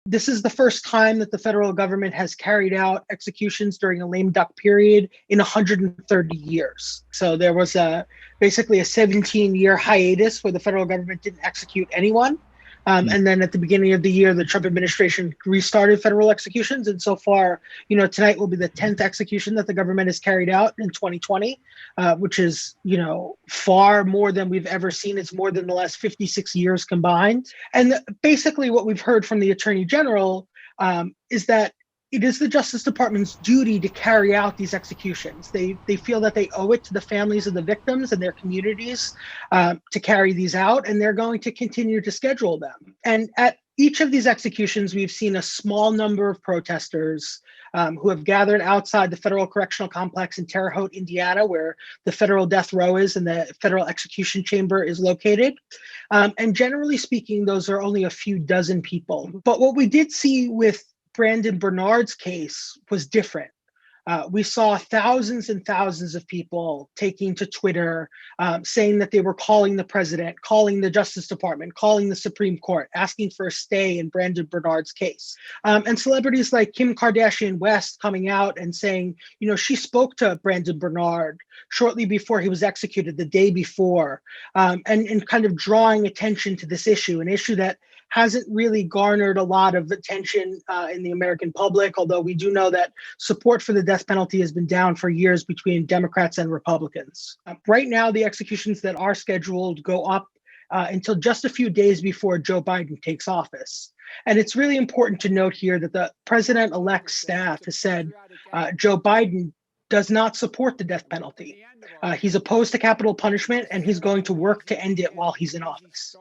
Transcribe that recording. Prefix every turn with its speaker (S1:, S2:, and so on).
S1: This is the first time that the federal government has carried out executions during a lame duck period in 130 years. So there was basically a 17-year hiatus where the federal government didn't execute anyone. And then at the beginning of the year, the Trump administration restarted federal executions. And so far, tonight will be the 10th execution that the government has carried out in 2020, which is, far more than we've ever seen. It's more than the last 56 years combined. And basically what we've heard from the Attorney General is that it is the Justice Department's duty to carry out these executions. They feel that they owe it to the families of the victims and their communities to carry these out, and they're going to continue to schedule them. And at each of these executions, we've seen a small number of protesters who have gathered outside the Federal Correctional Complex in Terre Haute, Indiana, where the federal death row is and the federal execution chamber is located. And generally speaking, those are only a few dozen people. But what we did see with Brandon Bernard's case was different. We saw thousands and thousands of people taking to Twitter, saying that they were calling the president, calling the Justice Department, calling the Supreme Court, asking for a stay in Brandon Bernard's case. And celebrities like Kim Kardashian West coming out and saying, she spoke to Brandon Bernard shortly before he was executed, the day before, and kind of drawing attention to this issue, an issue that hasn't really garnered a lot of attention in the American public, although we do know that support for the death penalty has been down for years between Democrats and Republicans. Right now, the executions that are scheduled go up until just a few days before Joe Biden takes office. And it's really important to note here that the president-elect's staff has said Joe Biden does not support the death penalty. He's opposed to capital punishment, and he's going to work to end it while he's in office.